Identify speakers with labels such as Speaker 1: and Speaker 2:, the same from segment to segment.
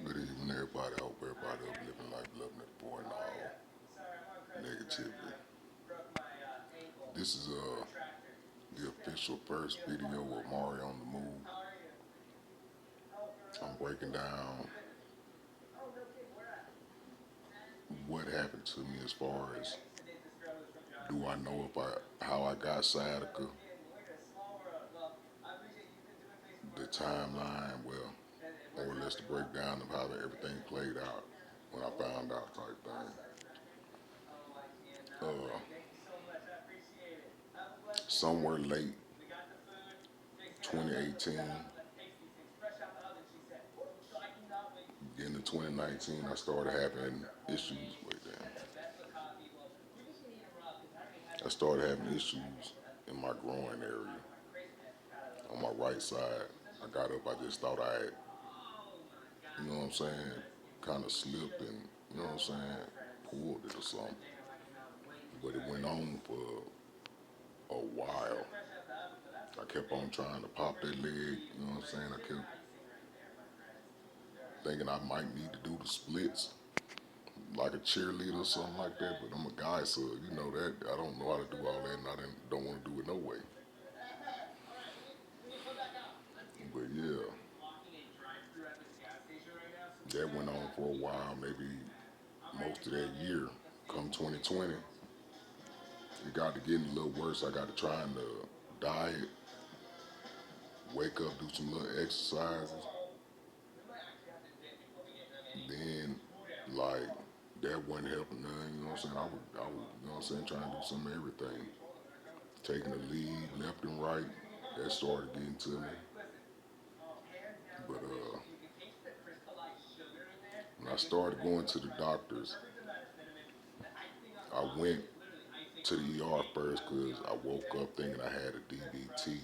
Speaker 1: Good evening, everybody. I hope everybody up living life, loving it for and all negativity. This is the official first video of Mario on the Move. I'm breaking down what happened to me as far as do I know if I how I got sciatica, the timeline, well, more or less the breakdown of how everything played out when I found out type thing. Uh, Somewhere late 2018, getting to 2019, I started having issues with that. I started having issues in my groin area on my right side. I got up, I just thought I had, you know what I'm saying, kind of slipped and, you know what I'm saying, pulled it or something. But it went on for a while. I kept on trying to pop that leg, you know what I'm saying? I kept thinking I might need to do the splits like a cheerleader or something like that, but I'm a guy, so you know that I don't know how to do all that, and I don't want to do it no way. But yeah, that went on for a while, maybe most of that year. Come 2020, it got to getting a little worse. I got to trying to diet, wake up, do some little exercises. Then, like, that wasn't helping none, you know what I'm saying? You know what I'm saying, trying to do some of everything. Taking the lead left and right, that started getting to me. But when I started going to the doctors, I went to the ER first because I woke up thinking I had a DVT,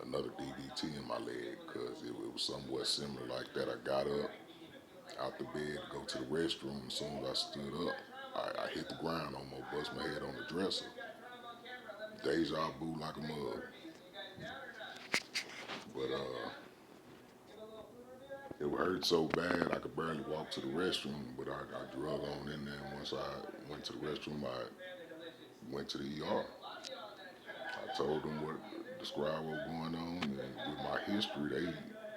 Speaker 1: another DVT in my leg, because it was somewhat similar like that. I got up out the bed to go to the restroom. As soon as I stood up, I hit the ground, almost bust my head on the dresser. Deja vu like a mug. But it hurt so bad I could barely walk to the restroom. But I drug on in there. And once I went to the restroom, I went to the ER. I told them what, described what was going on, and with my history, they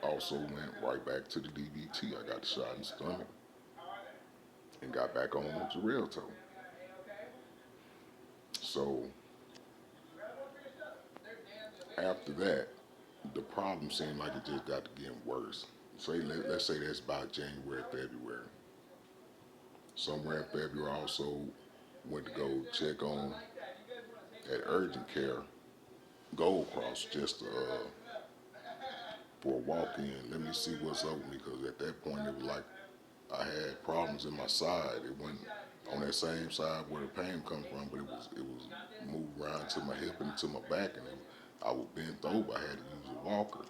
Speaker 1: also went right back to the DVT. I got the shot in the stomach and got back on with the Realto. So after that, the problem seemed like it just got to getting worse. Let's say that's by January, February. Somewhere in February, I also went to go check on at urgent care, Gold Cross, just for a walk in. Let me see what's up with me, because at that point it was like I had problems in my side. It wasn't on that same side where the pain come from, but it was moved around to my hip and to my back, and I was bent over. I had to use a walker.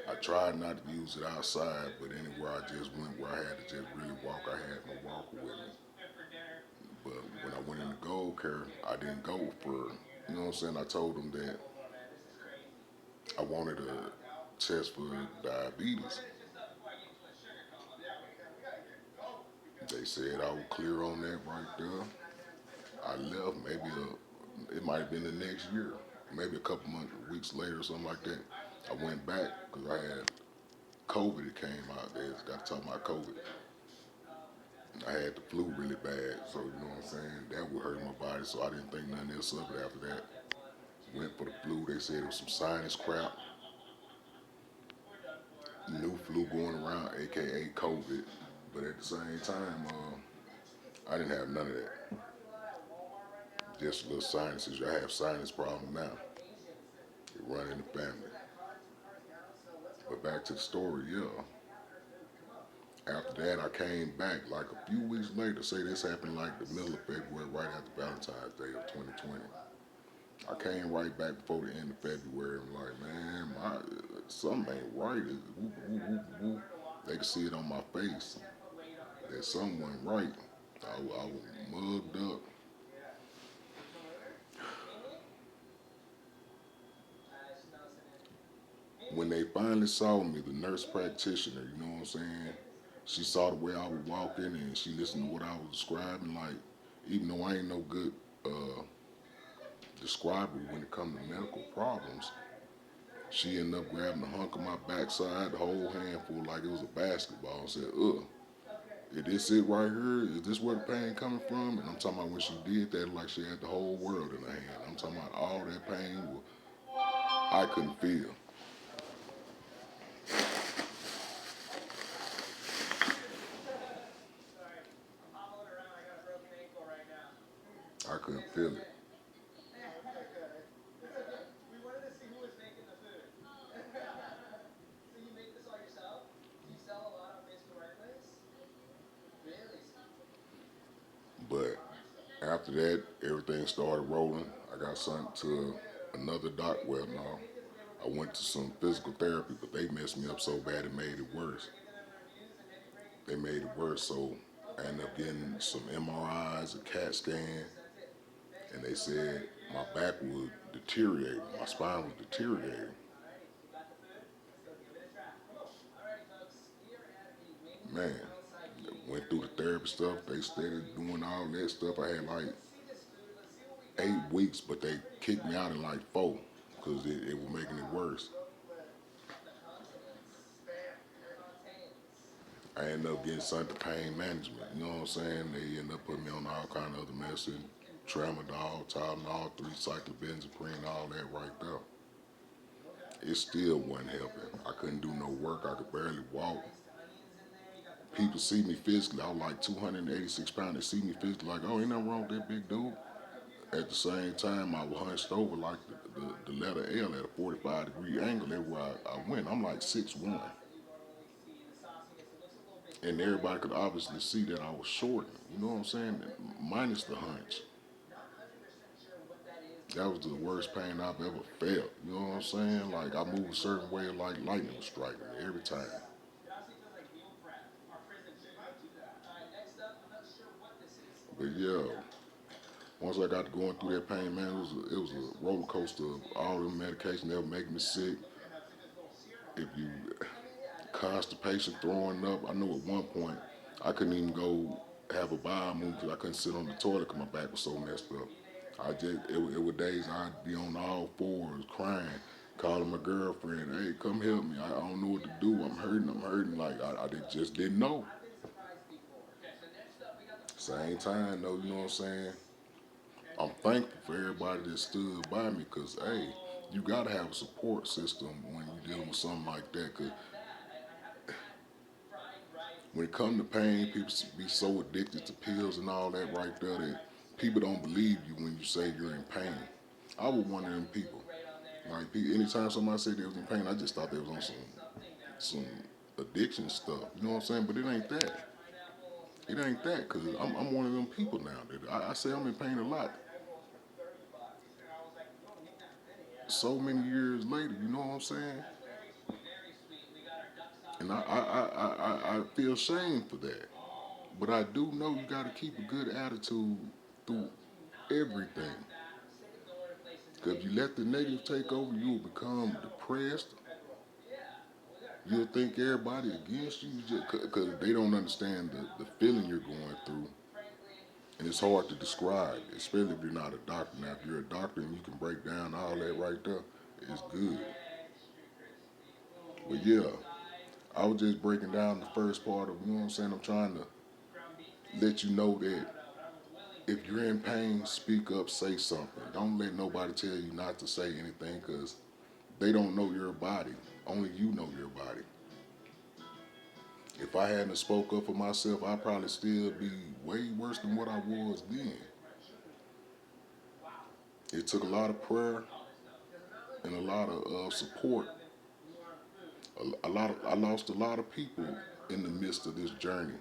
Speaker 1: I tried not to use it outside, but anywhere I just went where I had to just really walk, I had my walker with me. But when I went into Gold Care, I didn't go for, you know what I'm saying? I told them that I wanted a test for diabetes. They said I was clear on that right there. I left it might have been the next year, maybe a couple months, weeks later, or something like that. I went back because I had COVID. It came out. They got to talk about COVID. I had the flu really bad, so you know what I'm saying. That would hurt my body, so I didn't think nothing else of it after that. Went for the flu. They said it was some sinus crap, new flu going around, aka COVID. But at the same time, I didn't have none of that. Just little sinuses. I have sinus problems now. It run in the family. But back to the story, yeah. After that, I came back like a few weeks later. Say this happened like the middle of February, right after Valentine's Day of 2020. I came right back before the end of February. I'm like, man, something ain't right. Woo, woo, woo, woo. They could see it on my face that something wasn't right. I was mugged up. when they finally saw me, the nurse practitioner, you know what I'm saying? She saw the way I was walking and she listened to what I was describing. Like, even though I ain't no good uh, describer when it comes to medical problems, she ended up grabbing the hunk of my backside, the whole handful, like it was a basketball, and said, "Ugh, is this it right here? Is this where the pain coming from?" And I'm talking about when she did that, like she had the whole world in her hand. I'm talking about all that pain I couldn't feel. I couldn't feel it. But after that, everything started rolling. I got sent to another doc. Well, no, I went to some physical therapy, but they messed me up so bad it made it worse. They made it worse, so I ended up getting some MRIs, a CAT scan, and they said my back was deteriorating, my spine was deteriorating. Man, went through the therapy stuff. They started doing all that stuff. I had like 8 weeks, but they kicked me out in like four because it was making it worse. I ended up getting sent to pain management. You know what I'm saying? They ended up putting me on all kind of other medicine, tramadol, Tylenol, three cyclobenzaprine, all that right there. It still wasn't helping. I couldn't do no work. I could barely walk. People see me physically. I was like 286 pounds. They see me physically like, oh, ain't nothing wrong with that big dude. At the same time, I was hunched over like the letter L at a 45-degree angle everywhere I went. I'm like 6'1". And everybody could obviously see that I was short. You know what I'm saying? Minus the hunch. That was the worst pain I've ever felt. You know what I'm saying? Like I moved a certain way, like lightning was striking me every time. But yeah, once I got to going through that pain, man, it was a roller coaster of all the medication that would make me sick. If you constipation, throwing up, I know at one point I couldn't even go have a bowel movement because I couldn't sit on the toilet because my back was so messed up. It were days I'd be on all fours crying, calling my girlfriend, hey, come help me. I don't know what to do. I'm hurting. Like I just didn't know. Same time though, you know what I'm saying? I'm thankful for everybody that stood by me because, hey, you got to have a support system when you're dealing with something like that. Because when it comes to pain, people be so addicted to pills and all that right there that people don't believe you when you say you're in pain. I was one of them people. Like anytime somebody said they was in pain, I just thought they was on some addiction stuff. You know what I'm saying? But it ain't that. It ain't that because I'm one of them people now. That I say I'm in pain a lot. So many years later, you know what I'm saying? And I feel shame for that. But I do know you got to keep a good attitude through everything. Because if you let the negative take over, you will become depressed. You'll think everybody against you just because they don't understand the feeling you're going through. And it's hard to describe, especially if you're not a doctor. Now, if you're a doctor and you can break down all that right there, it's good. But yeah, I was just breaking down the first part of, you know what I'm saying? I'm trying to let you know that if you're in pain, speak up, say something. Don't let nobody tell you not to say anything because they don't know your body. Only you know your body. If I hadn't spoke up for myself, I'd probably still be way worse than what I was then. It took a lot of prayer and a lot of support. I lost a lot of people in the midst of this journey.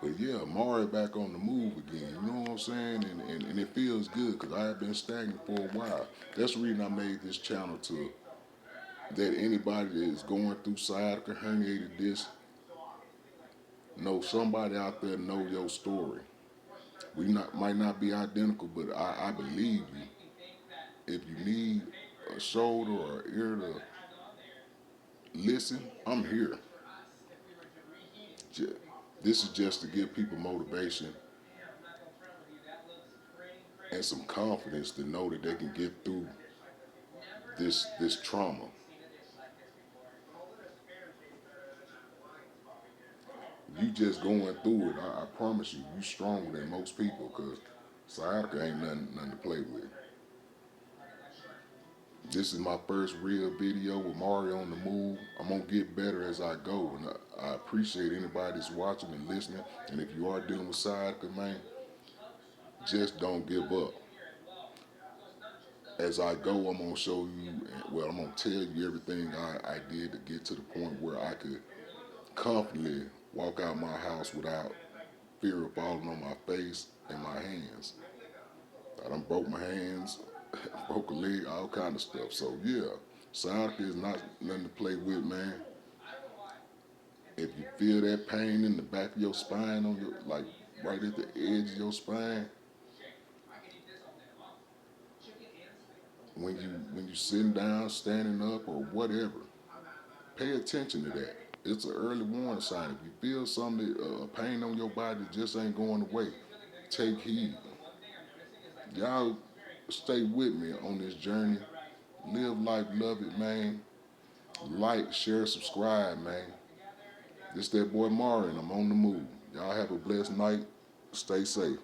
Speaker 1: But yeah, Mari back on the move again. You know what I'm saying? And it feels good because I have been stagnant for a while. That's the reason I made this channel to that anybody that is going through sciatica, herniated disc, know somebody out there know your story. We might not be identical, but I believe you. If you need a shoulder or an ear to listen, I'm here. Ju- This is just to give people motivation and some confidence to know that they can get through this trauma. You just going through it. I promise you, you stronger than most people because sciatica ain't nothing to play with. This is my first real video with Mario on the move. I'm gonna get better as I go, and I appreciate anybody that's watching and listening. And if you are dealing with sciatica, man, just don't give up. As I go, I'm gonna show you. Well, I'm gonna tell you everything I did to get to the point where I could confidently walk out my house without fear of falling on my face and my hands. I done broke my hands, broke a leg, all kind of stuff. So yeah, sciatica is not nothing to play with, man. If you feel that pain in the back of your spine, on your like right at the edge of your spine, when you sitting down, standing up, or whatever, pay attention to that. It's an early warning sign. If you feel something, a pain on your body that just ain't going away, take heed. Y'all stay with me on this journey. Live life, love it, man. Like, share, subscribe, man. This that boy Mari, and I'm on the move. Y'all have a blessed night. Stay safe.